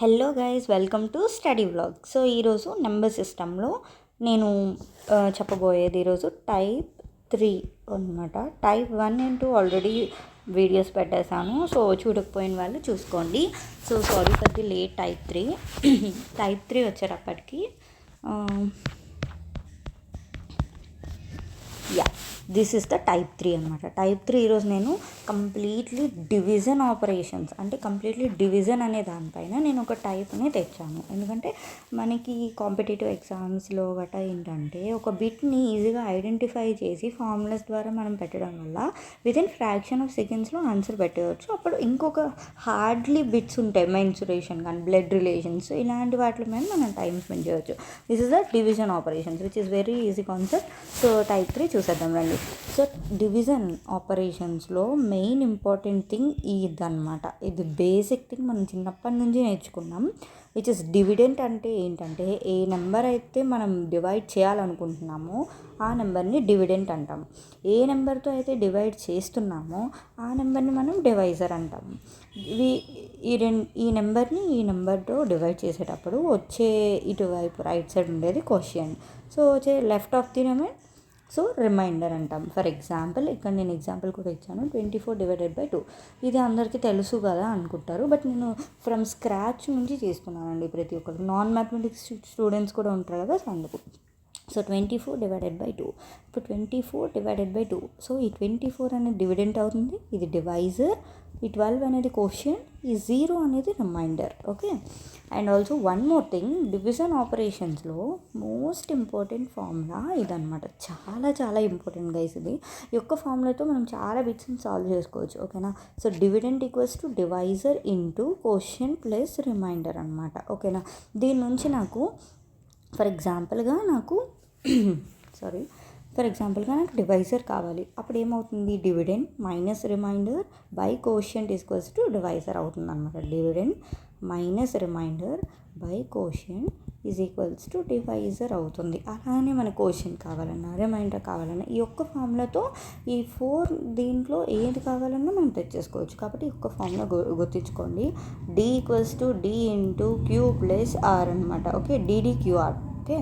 Hello guys, welcome to study vlog. So ఈరోజు number సిస్టంలో నేను చెప్పబోయేది ఈరోజు టైప్ 3 అనమాట. టైప్ 1 అండ్ 2 ఆల్రెడీ వీడియోస్ పెట్టేశాను, సో చూడకపోయిన వాళ్ళు చూసుకోండి. So sorry for the late. Type 3 వచ్చేటప్పటికి దిస్ ఇస్ ద టైప్ 3 అనమాట. టైప్ 3 ఈరోజు నేను కంప్లీట్లీ డివిజన్ ఆపరేషన్స్, అంటే కంప్లీట్లీ డివిజన్ అనే దానిపైన నేను ఒక టైప్ని తెచ్చాను. ఎందుకంటే మనకి కాంపిటేటివ్ ఎగ్జామ్స్లో గట్రా ఏంటంటే ఒక బిట్ని ఈజీగా ఐడెంటిఫై చేసి ఫార్ములాస్ ద్వారా మనం పెట్టడం వల్ల వితిన్ ఫ్రాక్షన్ ఆఫ్ సెకండ్స్లో ఆన్సర్ పెట్టవచ్చు. అప్పుడు ఇంకొక హార్డ్లీ బిట్స్ ఉంటాయి, మెన్సురేషన్ కానీ బ్లడ్ రిలేషన్స్, ఇలాంటి వాటి మీద మనం టైం స్పెండ్ చేయవచ్చు. This is the division operations which is very easy concept. So type 3 చూసేద్దాం రండి. సో డివిజన్ ఆపరేషన్స్లో మెయిన్ ఇంపార్టెంట్ థింగ్ ఇదన్నమాట. ఇది బేసిక్ థింగ్ మనం చిన్నప్పటి నుంచి నేర్చుకున్నాం, విచ్ ఇస్ డివిడెంట్. అంటే ఏంటంటే ఏ నెంబర్ అయితే మనం డివైడ్ చేయాలనుకుంటున్నామో ఆ నెంబర్ని డివిడెంట్ అంటాం. ఏ నెంబర్తో అయితే డివైడ్ చేస్తున్నామో ఆ నెంబర్ని మనం డివైజర్ అంటాం. ఈ నెంబర్ని ఈ నెంబర్తో డివైడ్ చేసేటప్పుడు వచ్చే ఇటువైపు రైట్ సైడ్ ఉండేది క్వశ్చన్, సో వచ్చే left of the number so remainder అంటాం. ఫర్ ఎగ్జాంపుల్ ఇక్కడ నేను ఎగ్జాంపుల్ కూడా ఇచ్చాను, 24/2. ఇది అందరికీ తెలుసు కదా అనుకుంటారు, బట్ నేను ఫ్రమ్ స్క్రాచ్ నుంచి చేస్తున్నానండి. ప్రతి ఒక్కరు నాన్ మ్యాథమెటిక్స్ స్టూడెంట్స్ కూడా ఉంటారు కదా, సో అందుకు. సో 24/2. ఇప్పుడు 24/2. సో ఈ 24 అనేది డివిడెంట్ అవుతుంది, ఇది డివైజర్. ఈ 12 అనేది క్వశ్చన్, ఈ 0 అనేది remainder. Okay. And also one more thing, division operations most important formula ఇదనమాట. చాలా చాలా ఇంపార్టెంట్ గైస్. ఇది ఈ యొక్క ఫార్ములాతో మనం చాలా బిట్స్ని సాల్వ్ చేసుకోవచ్చు. ఓకేనా. So dividend equals to divisor into question plus remainder అనమాట. ఓకేనా. దీని నుంచి నాకు ఫర్ ఎగ్జాంపుల్గా నాకు డివైజర్ కావాలి. అప్పుడు ఏమవుతుంది, dividend minus reminder by quotient equals to divisor అవుతుంది అనమాట. Dividend minus reminder by quotient is equals to divisor అవుతుంది. అలానే మన కోషియంట్ కావాలన్నా రిమైండర్ కావాలన్నా ఈ ఒక్క ఫార్ములాతో ఈ 4 దీంట్లో ఏది కావాలన్నా మనం తెచ్చేసుకోవచ్చు. కాబట్టి ఈ ఒక్క ఫార్ములా గుర్తుంచుకోండి, D equals to D into Q plus R అనమాట. Okay, D D Q R. ఓకే.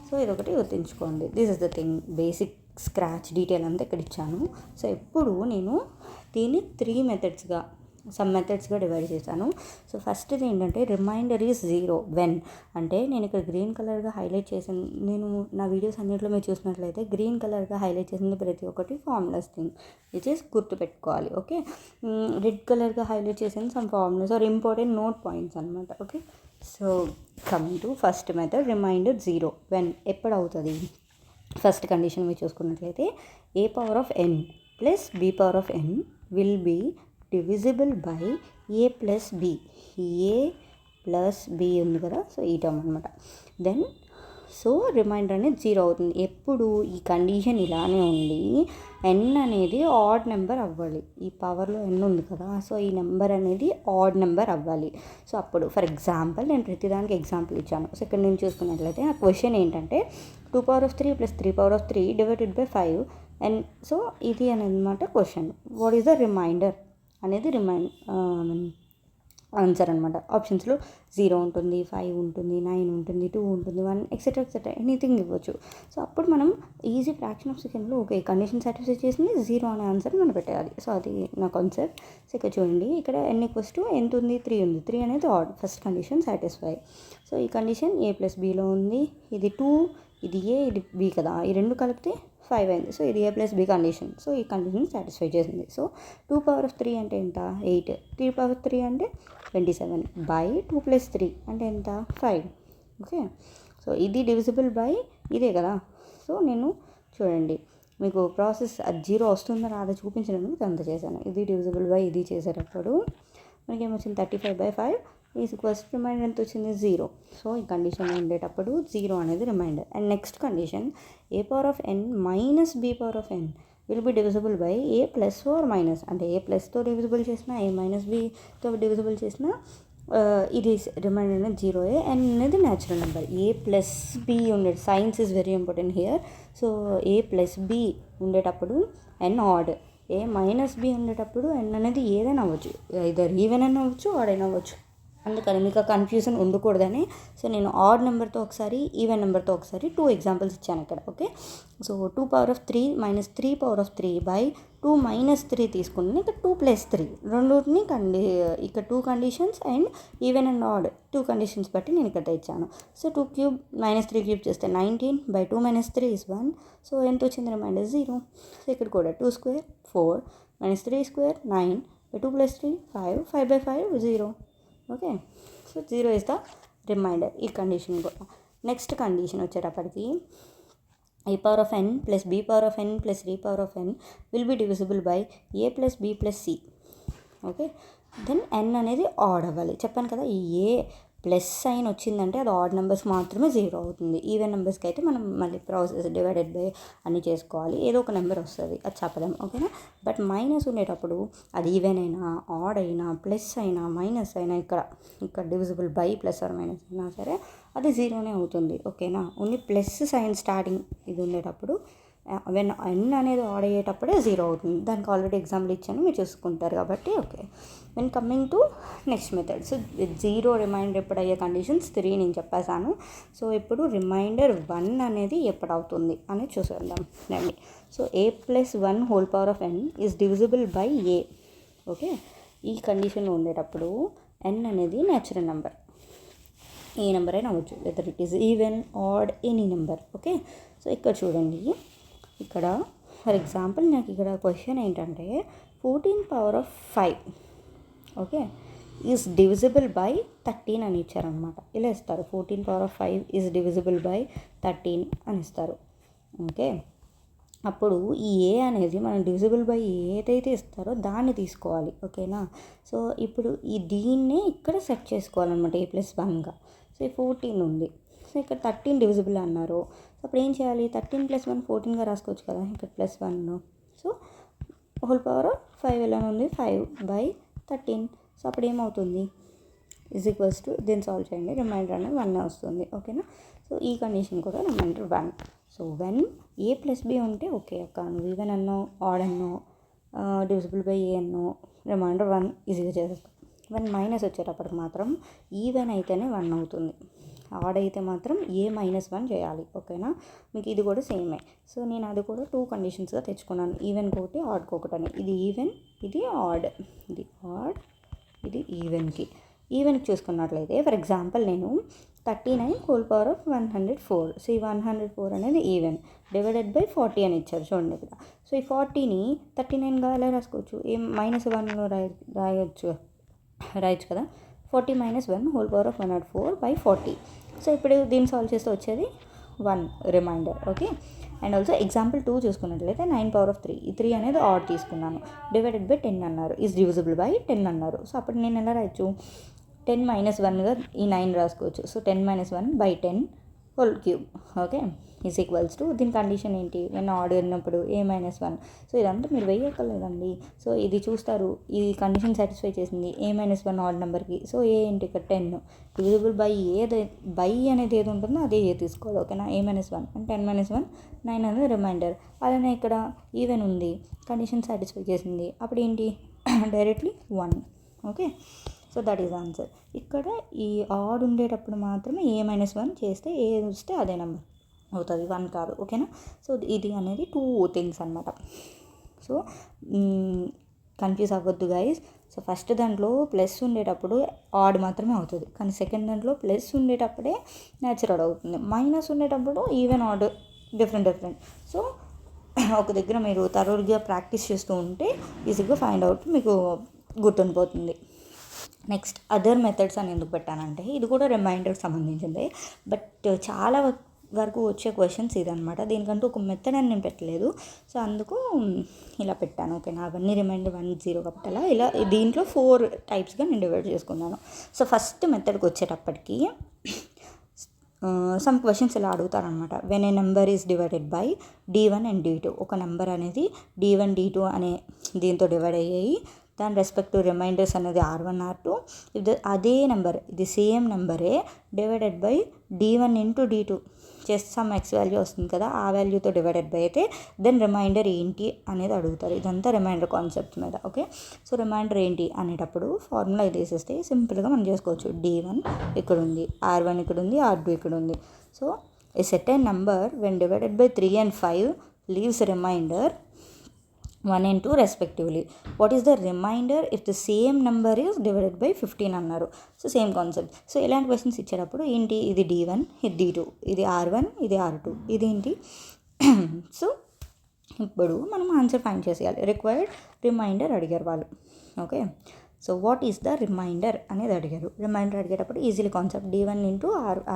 సో ఇదొకటి గుర్తుంచుకోండి. This is the thing. Basic scratch detail అంతా ఇక్కడ ఇచ్చాను. సో ఇప్పుడు నేను దీన్ని 3 మెథడ్స్గా డివైడ్ చేశాను. సో ఫస్ట్ది ఏంటంటే రిమైండర్ ఈజ్ 0 వెన్. అంటే నేను ఇక్కడ గ్రీన్ కలర్గా హైలైట్ చేసిన, నేను నా వీడియోస్ అన్నింటిలో మీరు చూసినట్లయితే గ్రీన్ కలర్గా హైలైట్ చేసింది ప్రతి ఒక్కటి ఫార్ములాస్ థింగ్, విచ్ ఇస్ గుర్తుపెట్టుకోవాలి. ఓకే. రెడ్ కలర్గా హైలైట్ చేసింది some formulas are important note points అనమాట. Okay. So coming to first method, remainder 0 when. ఎప్పుడు అవుతుంది? ఫస్ట్ కండిషన్ మీరు చూసుకున్నట్లయితే a power of n plus b power of n will be divisible by a plus b. a plus b ఉంది కదా, so ఈ term అనమాట. Then so remainder అనేది 0 అవుతుంది. ఎప్పుడు ఈ కండిషన్ ఇలానే ఉండి n అనేది ఆడ్ నెంబర్ అవ్వాలి. ఈ పవర్లో n ఉంది కదా, సో ఈ నెంబర్ అనేది ఆడ్ నెంబర్ అవ్వాలి. సో అప్పుడు ఫర్ ఎగ్జాంపుల్ నేను ప్రతిదానికి ఎగ్జాంపుల్ ఇచ్చాను. సో ఇక్కడ నేను చూసుకున్నట్లయితే నా క్వశ్చన్ ఏంటంటే 2 power of 3 plus 3 power of 3 divided by 5. And so ఇది అనమాట question. What is the remainder అనేది ఆన్సర్ అనమాట. ఆప్షన్స్లో 0 ఉంటుంది, 5 ఉంటుంది, 9 ఉంటుంది, 2 ఉంటుంది, 1 ఎక్సెట్రా ఎనీథింగ్ ఇవ్వచ్చు. సో అప్పుడు మనం ఈజీ ఫ్రాక్షన్ ఆఫ్ సెకండ్లో ఓకే కండిషన్ సాటిస్ఫై చేసింది 0 అనే ఆన్సర్ మనం పెట్టేయాలి. సో అది నా కాన్సెప్ట్. సో ఇక్కడ చూడండి, ఇక్కడ n ఈక్వల్స్ టు ఎంత ఉంది, 3 ఉంది. 3 అనేది odd, first condition satisfy. So ఈ కండిషన్ a ప్లస్ bలో ఉంది. ఇది 2, ఇది a, ఇది b కదా, ఈ రెండు కలిపితే 5 అయింది. సో ఇది a plus b condition. So ఈ కండిషన్ సాటిస్ఫై చేసింది. సో 2 power of 3 అంటే ఎంత, 8. 3 power of 3 అంటే 27 బై 2 ప్లస్ 3 అంటే ఎంత, 5. ఓకే. సో ఇది డివిజిబుల్ బై ఇదే కదా. సో నేను చూడండి మీకు ప్రాసెస్ అది 0 వస్తుందో రాదో చూపించడానికి ఇదంతా చేశాను. ఇది డివిజిబుల్ బై ఇది చేసేటప్పుడు మనకి ఏమొచ్చింది, 35/5 ఈక్వల్స్ రిమైండర్ ఎంత వచ్చింది, 0. సో ఈ కండిషన్ ఉండేటప్పుడు 0 అనేది remainder. And next condition, a power of n minus b power of n will be divisible by a plus or minus. అంటే a ప్లస్తో డివిజిబుల్ చేసినా a మైనస్ bతో డివిజిబుల్ చేసినా ఇది రిమైండర్ అనేది 0. n అనేది natural number. a plus b ఉండేది, signs is very important here. So a plus b ఉండేటప్పుడు n odd, a minus b ఉండేటప్పుడు n అనేది ఏదైనా అవ్వచ్చు, ఇదర్ ఈవెన్ అయినా అవ్వచ్చు ఆడ్ అయినా అవ్వచ్చు. అందుకని మీకు ఆ కన్ఫ్యూజన్ ఉండకూడదని సో నేను ఆడ్ నెంబర్తో ఒకసారి ఈవెన్ నెంబర్తో ఒకసారి 2 ఎగ్జాంపుల్స్ ఇచ్చాను ఇక్కడ. ఓకే, సో 2^3 - 3^3 బై 2 - 3 తీసుకుని ఇక్కడ 2 + 3 రెండుని ఇక్కడ 2 conditions and even and odd 2 conditions బట్టి నేను ఇక్కడ తెచ్చాను. సో 2³ - 3³ చేస్తే 19 బై 2 - 3 is 1. సో ఎంత వచ్చింది రిమైండర్ 0. సో ఇక్కడ కూడా 2² 4 - 3² 9 by 2 + 3 5 5/5 0. Okay, so 0 is the remainder ఈ కండిషన్ కూడా. నెక్స్ట్ కండిషన్ వచ్చేటప్పటికి a⁴n + b⁴n + c⁴n will be divisible by a + b + c. Okay, then n అనేది ఆడ్ అవ్వాలి. చెప్పాను కదా, ఈ ఏ ప్లస్ సైన్ వచ్చిందంటే అది ఆడ్ నెంబర్స్ మాత్రమే 0 అవుతుంది. ఈవెన్ నెంబర్స్కి అయితే మనం మళ్ళీ ప్రాసెస్ డివైడెడ్ బై అన్నీ చేసుకోవాలి, ఏదో ఒక నెంబర్ వస్తుంది, అది చెప్పలేం. ఓకేనా, బట్ మైనస్ ఉండేటప్పుడు అది ఈవెన్ అయినా ఆడ్ అయినా ప్లస్ అయినా మైనస్ అయినా ఇక్కడ divisible by plus or minus అయినా సరే అది 0నే అవుతుంది. ఓకేనా, ఓన్లీ ప్లస్ సైన్ స్టార్టింగ్ ఇది ఉండేటప్పుడు వెన్ n అనేది ఆడ్ అయ్యేటప్పుడే 0 అవుతుంది. దానికి ఆల్రెడీ ఎగ్జాంపుల్ ఇచ్చాను, మీరు చూసుకుంటారు కాబట్టి. Okay, when coming to next method. So 0 remainder ఎప్పుడు అయ్యే కండిషన్స్ 3 నేను చెప్పేశాను. సో ఇప్పుడు రిమైండర్ 1 అనేది ఎప్పుడు అవుతుంది అనేది చూసేద్దాం రండి. So a+1^n is divisible by a. Okay, ఈ కండిషన్లో ఉండేటప్పుడు n అనేది న్యాచురల్ నెంబర్, ఏ నెంబర్ అయినా అవ్వచ్చు, whether it is even odd any number. Okay, so ఇక్కడ చూడండి, ఇక్కడ ఫర్ ఎగ్జాంపుల్ నాకు ఇక్కడ క్వశ్చన్ ఏంటంటే 14^5 ఓకే ఈజ్ డివిజిబుల్ బై 13 అని ఇచ్చారనమాట. ఇలా ఇస్తారు, 14^5 ఈజ్ డివిజిబుల్ బై 13 అని ఇస్తారు. ఓకే, అప్పుడు ఈ ఏ అనేది మనం డివిజిబుల్ బై ఏదైతే ఇస్తారో దాన్ని తీసుకోవాలి. ఓకేనా, సో ఇప్పుడు ఈ దీన్నే ఇక్కడ సెట్ చేసుకోవాలన్నమాట a+1గా. సో ఈ 14 ఉంది, సో ఇక్కడ 13 డివిజిబుల్ అన్నారు. సో అప్పుడు ఏం చేయాలి, 13 + 1 14గా రాసుకోవచ్చు కదా, ఇక్కడ +1. సో (5) ఎలా ఉంది, 5/13. సో అప్పుడు ఏమవుతుంది = దీన్ని సాల్వ్ చేయండి, రిమైండర్ అనేది 1 వస్తుంది. ఓకేనా, సో ఈ కండిషన్ కూడా remainder 1. So when a + b ఉంటే ఓకే అక్క, నువ్వు ఈవెన్ అన్నో ఆడ్ అన్నో డివిజిబుల్ బై a అన్నో రిమైండర్ 1 ఈజీగా చేసేస్తాం. వన్ మైనస్ వచ్చేటప్పటికి మాత్రం ఈవెన్ అయితేనే 1 అవుతుంది, ఆడ్ అయితే మాత్రం a-1 చేయాలి. ఓకేనా, మీకు ఇది కూడా సేమే. సో నేను అది కూడా 2 కండిషన్స్గా తెచ్చుకున్నాను, ఈవెన్కి ఒకటి ఆడ్కి ఒకటి అని. ఇది ఈవెన్, ఇది ఆడ్, ఇది ఆడ్, ఇది ఈవెన్కి. ఈవెన్కి చూసుకున్నట్లయితే ఫర్ ఎగ్జాంపుల్ నేను 39^104. సో ఈ 104 అనేది ఈవెన్ డివైడెడ్ బై 40 అని ఇచ్చారు చూడండి ఇక్కడ. సో ఈ 40ని 39గా ఎలా రాసుకోవచ్చు, -1లో రాయొచ్చు కదా. 40 - 1^104/40. సో ఇప్పుడు దీన్ని సాల్వ్ చేస్తే వచ్చేది 1 remainder. Okay, and also example 2 చూసుకున్నట్లయితే 9^3. ఈ 3 అనేది ఆడ్ తీసుకున్నాను, డివైడెడ్ బై 10 అన్నారు, ఈజ్ డివిజిబుల్ బై 10 అన్నారు. సో అప్పుడు నేను ఎలా రాయొచ్చు, 10 - 1గా ఈ 9 రాసుకోవచ్చు. సో 10 - 1/10^3. ఓకే, = దీని కండిషన్ ఏంటి, నేను ఆడ్ ఉన్నప్పుడు a-1. సో ఇదంతా మీరు వేయక్కర్లేదండి. సో ఇది చూస్తారు, ఈ కండిషన్ సాటిస్ఫై చేసింది a-1 ఆడ్ నెంబర్కి. సో ఏ ఏంటి ఇక్కడ 10 డివిజిబుల్ బై బై అనేది ఏది ఉంటుందో అదే ఏ తీసుకోవాలి. ఓకేనా, a-1 అండ్ 10 - 1 9 అనేది రిమైండర్. అలానే ఇక్కడ ఈవెన్ ఉంది, కండిషన్ సాటిస్ఫై చేసింది, అప్పుడు ఏంటి directly 1. Okay, so that is answer. ఇక్కడ ఈ ఆడ్ ఉండేటప్పుడు మాత్రమే a-1 చేస్తే ఏది వస్తే అదే నెంబర్ అవుతుంది, 1 కాదు. ఓకేనా, సో ఇది అనేది 2 థింగ్స్ అనమాట. సో కన్ఫ్యూజ్ అవ్వద్దు గైస్. సో ఫస్ట్ దాంట్లో ప్లస్ ఉండేటప్పుడు ఆడ్ మాత్రమే అవుతుంది, కానీ సెకండ్ దాంట్లో ప్లస్ ఉండేటప్పుడే న్యాచురల్ అవుతుంది, మైనస్ ఉండేటప్పుడు ఈవెన్ ఆడ్ డిఫరెంట్. సో ఒక దగ్గర మీరు థరోగా ప్రాక్టీస్ చేస్తూ ఉంటే ఈజీగా ఫైండ్ అవుట్ మీకు గుర్తుండిపోతుంది. నెక్స్ట్ అదర్ మెథడ్స్ అని ఎందుకు పెట్టానంటే ఇది కూడా రిమైండర్కి సంబంధించింది, బట్ చాలా వరకు వచ్చే క్వశ్చన్స్ ఇదనమాట. దీనికంటూ ఒక మెథడ్ అని నేను పెట్టలేదు, సో అందుకు ఇలా పెట్టాను. ఓకేనా, అవన్నీ రిమైండర్ 1 0 కాబట్టి ఇలా దీంట్లో 4 టైప్స్గా నేను డివైడ్ చేసుకున్నాను. సో ఫస్ట్ మెథడ్కి వచ్చేటప్పటికి సమ్ క్వశ్చన్స్ ఇలా అడుగుతారనమాట. When a number is divided by d1 and d2. ఒక నెంబర్ అనేది d1 d2 అనే దీంతో డివైడ్ అయ్యాయి, దాని రెస్పెక్టివ్ రిమైండర్స్ అనేది r1 r2. ఇది అదే నెంబర్, ఇది సేమ్ నెంబరే divided by d1 × d2. Just some x value వస్తుంది కదా, ఆ వాల్యూతో డివైడెడ్ బై అయితే దెన్ రిమైండర్ ఏంటి అనేది అడుగుతారు. ఇదంతా రిమైండర్ కాన్సెప్ట్ మీద. ఓకే, సో రిమైండర్ ఏంటి అనేటప్పుడు ఫార్ములా ఇది వేసేస్తే సింపుల్గా మనం చేసుకోవచ్చు. D1 ఇక్కడ ఉంది, R1 ఇక్కడ ఉంది, R2 ఇక్కడ ఉంది. So a certain number when divided by 3 and 5 leaves a remainder 1 and 2 respectively. What is the remainder if the same number is divided by 15 అన్నారు. So same concept. సో ఇలాంటి questions ఇచ్చేటప్పుడు ఏంటి, ఇది D1, ఇది D2, ఇది R1, ఇది R2, ఇదేంటి. So ఇప్పుడు మనం ఆన్సర్ ఫైండ్ చేసేయాలి. రిక్వైర్డ్ రిమైండర్ అడిగారు వాళ్ళు. Okay, so what is the remainder అనేది అడిగారు. రిమైండర్ అడిగేటప్పుడు easily concept D1 into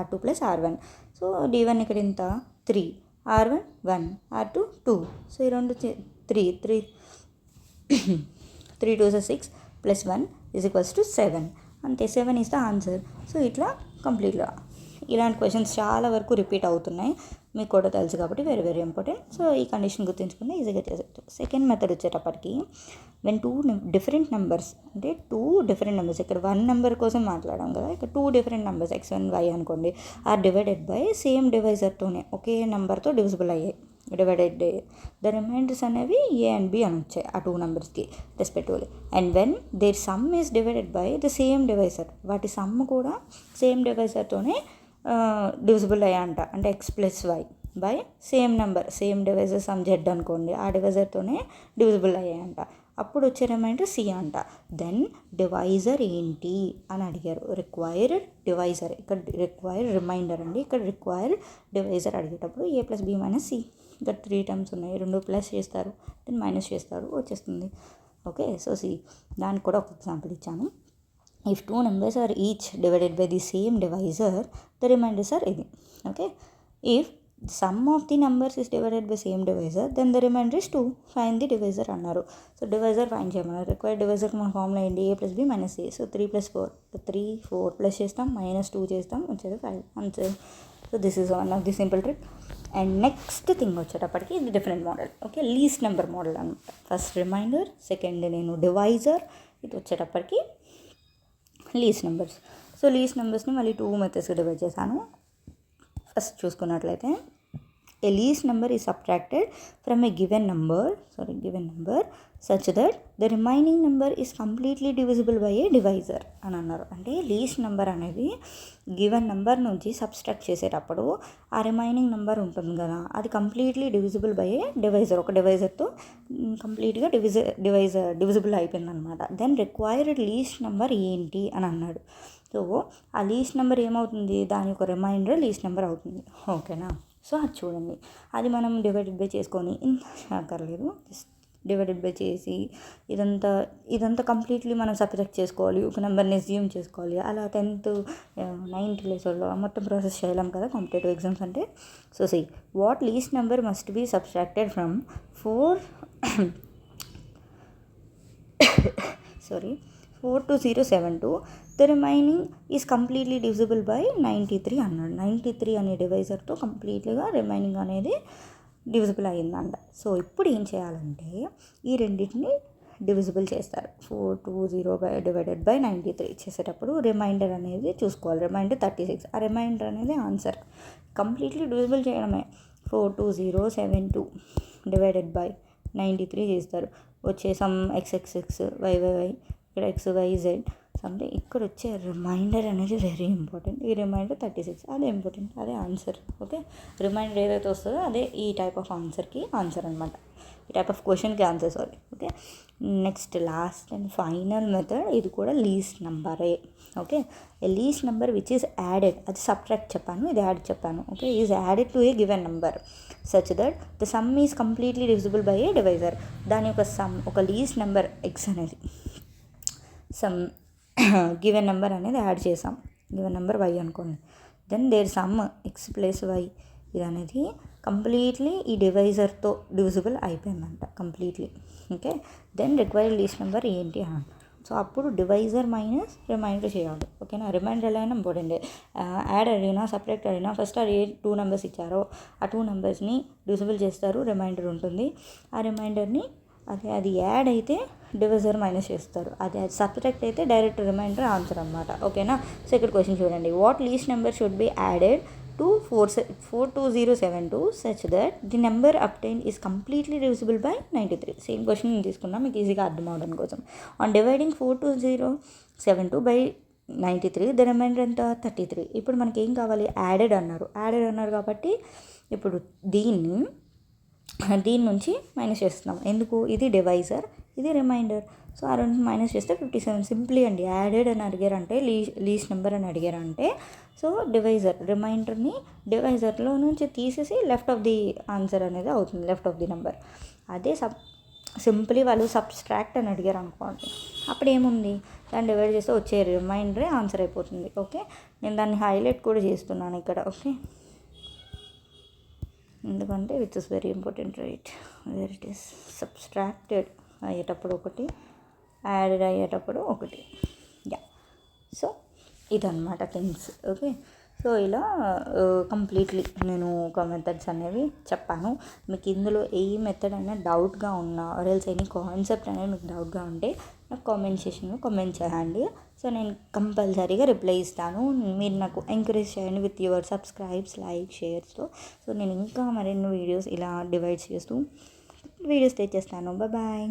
R2 plus R1. So D1 ఇక్కడ ఇంత 3, R1 1, R2 2. సో ఈ రెండు 3 2 6 ప్లస్ 1 ఈజ్ ఈక్వల్స్ టు 7. అంతే, 7 ఈజ్ ద ఆన్సర్. సో ఇట్లా కంప్లీట్గా ఇలాంటి క్వశ్చన్స్ చాలా వరకు రిపీట్ అవుతున్నాయి, మీకు కూడా తెలుసు కాబట్టి వెరీ వెరీ ఇంపార్టెంట్. సో ఈ కండిషన్ గుర్తుంచుకుంటే ఈజీగా చేసేయచ్చు. సెకండ్ మెథడ్ వచ్చేటప్పటికి వెన్ 2 డిఫరెంట్ నెంబర్స్, అంటే 2 డిఫరెంట్ నెంబర్స్, ఇక్కడ 1 నెంబర్ కోసం మాట్లాడాం కదా, ఇక్కడ 2 డిఫరెంట్ నెంబర్స్ x1 y అనుకోండి, ఆర్ డివైడెడ్ బై సేమ్ డివైజర్తోనే ఒకే నెంబర్తో డివిజిబుల్ అయ్యాయి, డివైడెడ్ ద రిమైండర్స్ అనేవి A and B అని వచ్చాయి ఆ 2 నెంబర్స్కి respectively. And when their sum is divided by the same divisor, వాటి సమ్ కూడా సేమ్ డివైజర్తోనే డివిజిబుల్ అయ్యాంట. అంటే x plus y by same number, same divisor sum Z అనుకోండి, ఆ డివైజర్తోనే డివిజిబుల్ అయ్యాయంట. అప్పుడు వచ్చే రిమైండర్ C అంట. దెన్ డివైజర్ ఏంటి అని అడిగారు. రిక్వైర్డ్ డివైజర్, ఇక్కడ రిక్వైర్డ్ రిమైండర్ అండి, ఇక్కడ రిక్వైర్డ్ డివైజర్ అడిగేటప్పుడు A plus B minus C, ఇక్కడ 3 టర్మ్స్ ఉన్నాయి, 2 ప్లస్ చేస్తారు, దెన్ మైనస్ చేస్తారు, వచ్చేస్తుంది. ఓకే, సో C దానికి కూడా ఒక ఎగ్జాంపుల్ ఇచ్చాను. If 2 numbers are each divided by the same divisor, the remainders are ఇది. Okay, if sum of the numbers is divided by same divisor, then the remainder is 2. Find the divisor అన్నారు. So divisor find చేయమన్నారు. Required డివైజర్కి మన formula ఏంటి, A plus B minus C. So 3 plus 4, 3 4 plus చేస్తాం, minus 2 చేస్తాం, వచ్చేది 5 answer. So this is one of the simple trick. And next thing వచ్చేటప్పటికి ఇది different model. Okay, least number model అనమాట. First reminder, second నేను divisor, ఇది వచ్చేటప్పటికి least numbers. So least నెంబర్స్ని మళ్ళీ 2 మెథడ్స్కి డివైడ్ చేశాను. ఫస్ట్ చూసుకున్నట్లయితే a least number is subtracted from a given number such that the remaining number is completely divisible by a divisor అని అన్నారు. అంటే లీస్ట్ నెంబర్ అనేది గివెన్ నెంబర్ నుంచి సబ్స్ట్రాక్ట్ చేసేటప్పుడు ఆ రిమైనింగ్ నెంబర్ ఉంటుంది కదా, అది completely divisible by a divisor, ఒక డివైజర్తో కంప్లీట్గా డివిజిబుల్ అయిపోయింది అనమాట. దెన్ రిక్వైర్డ్ లీస్ట్ నెంబర్ ఏంటి అని అన్నాడు. సో ఆ లీస్ట్ నెంబర్ ఏమవుతుంది, దాని యొక్క రిమైండర్ లీస్ట్ నెంబర్ అవుతుంది. ఓకేనా, సో అది చూడండి, అది మనం డివైడెడ్ బై చేసుకొని అక్కర్లేదు, జస్ట్ డివైడెడ్ బై చేసి ఇదంతా కంప్లీట్లీ మనం సబ్ట్రాక్ట్ చేసుకోవాలి, ఒక నెంబర్ని అస్యూమ్ చేసుకోవాలి. అలా 10th 9th క్లాస్లో మొత్తం ప్రాసెస్ చేయలేం కదా కాంపిటేటివ్ ఎగ్జామ్స్ అంటే. So see what least number must be subtracted from 42072, the remaining is completely divisible by 93 అన్నాడు. 93 అనే డివైజర్తో కంప్లీట్లీగా రిమైనింగ్ అనేది డివిజిబుల్ అయ్యిందంట. సో ఇప్పుడు ఏం చేయాలంటే ఈ రెండింటిని డివిజిబుల్ చేస్తారు. 420 డివైడెడ్ బై 93 చేసేటప్పుడు రిమైండర్ అనేది చూసుకోవాలి. రిమైండర్ 36, ఆ రిమైండర్ అనేది ఆన్సర్. కంప్లీట్లీ డివిజిబుల్ చేయడమే. 42072 డివైడెడ్ బై 93 చేస్తారు. వచ్చే సమ్ xxx yy, ఇక్కడ xyz సంథింగ్, ఇక్కడ వచ్చే రిమైండర్ అనేది వెరీ ఇంపార్టెంట్. ఈ రిమైండర్ 36, అదే ఇంపార్టెంట్, అదే ఆన్సర్. ఓకే, రిమైండర్ ఏదైతే వస్తుందో అదే ఈ టైప్ ఆఫ్ ఆన్సర్కి ఆన్సర్ అనమాట, ఈ టైప్ ఆఫ్ క్వశ్చన్కి answer. Sorry. Okay, next last and final method, ఇది కూడా లీస్ట్ నెంబరే. Okay, a least number which is added, అది సబ్ట్రాక్ట్ చెప్పాను, ఇది యాడ్ చెప్పాను. Okay, is added to a given number such that the sum is completely divisible by a divisor. దాని యొక్క sum, ఒక లీస్ట్ నెంబర్ ఎక్స్ అనేది sum given number అనేది add చేసాం, గివెన్ నెంబర్ వై అనుకోండి. Then their some X plus y, ఇది అనేది completely ఈ డివైజర్తో డివిజిబుల్ అయిపోయిందంట completely. Okay, then required least number ఏంటి అని అంటారు. సో అప్పుడు డివైజర్ మైనస్ రిమైండర్ చేయాలి. ఓకేనా, రిమైండర్ ఎలా అయినా ఇంపార్టెంట్. యాడ్ అడిగినా సపరేట్ అడిగినా ఫస్ట్ అది 2 నెంబర్స్ ఇచ్చారో ఆ 2 నెంబర్స్ని డివిజిబుల్ చేస్తారు, రిమైండర్ ఉంటుంది. ఆ రిమైండర్ని అది యాడ్ అయితే డివిజర్ మైనస్ చేస్తారు, అది సబ్ట్రాక్ట్ అయితే డైరెక్ట్ రిమైండర్ ఆన్సర్ అనమాట. ఓకేనా, సో ఇక్కడ క్వశ్చన్ చూడండి, what least number should be added to 42072 such that the number obtained is completely divisible by 93. Same question నేను తీసుకున్నా మీకు ఈజీగా అర్థం అవడం కోసం. On dividing 42072 by 93 the remainder ఎంత 33. ఇప్పుడు మనకి ఏం కావాలి, యాడెడ్ అన్నారు కాబట్టి ఇప్పుడు దీని నుంచి మైనస్ చేస్తున్నాం. ఎందుకు, ఇది డివైజర్, ఇది రిమైండర్. సో ఆ రెండు మైనస్ చేస్తే 57. సింప్లీ అండి, యాడెడ్ అని అడిగారంటే లీస్ట్ నెంబర్ అని అడిగారంటే సో రిమైండర్ని డివైజర్లో నుంచి తీసేసి లెఫ్ట్ ఆఫ్ ది ఆన్సర్ అనేది అవుతుంది, లెఫ్ట్ ఆఫ్ ది నెంబర్. అదే సింప్లీ వాళ్ళు సబ్స్ట్రాక్ట్ అని అడిగారు అనుకోండి, అప్పుడు ఏముంది, దాన్ని డివైడ్ చేస్తే వచ్చే రిమైండరే ఆన్సర్ అయిపోతుంది. ఓకే, నేను దాన్ని హైలైట్ కూడా చేస్తున్నాను ఇక్కడ. ఓకే, ఎందుకంటే which is very important, right, where it is. Subtracted అయ్యేటప్పుడు ఒకటి, యాడెడ్ అయ్యేటప్పుడు ఒకటి. యా, సో ఇదన్నమాట థింగ్స్. ఓకే, సో ఇలా కంప్లీట్లీ నేను ఒక మెథడ్స్ అనేవి చెప్పాను. మీకు ఇందులో ఏ మెథడ్ అయినా డౌట్గా ఉన్నా ఆర్ఎల్స్ ఎనీ కాన్సెప్ట్ అనేది మీకు డౌట్గా ఉంటే నాకు కామెంట్ సెక్షన్లో కామెంట్ చేయండి. సో నేను కంపల్సరీగా రిప్లై ఇస్తాను. మీరు నాకు ఎంకరేజ్ చేయండి విత్ యువర్ సబ్స్క్రైబ్స్, లైక్, షేర్స్తో. సో నేను ఇంకా మరిన్ని వీడియోస్ ఇలా డివైడ్ చేస్తూ వీడియోస్ తెచ్చేస్తాను. బాయ్.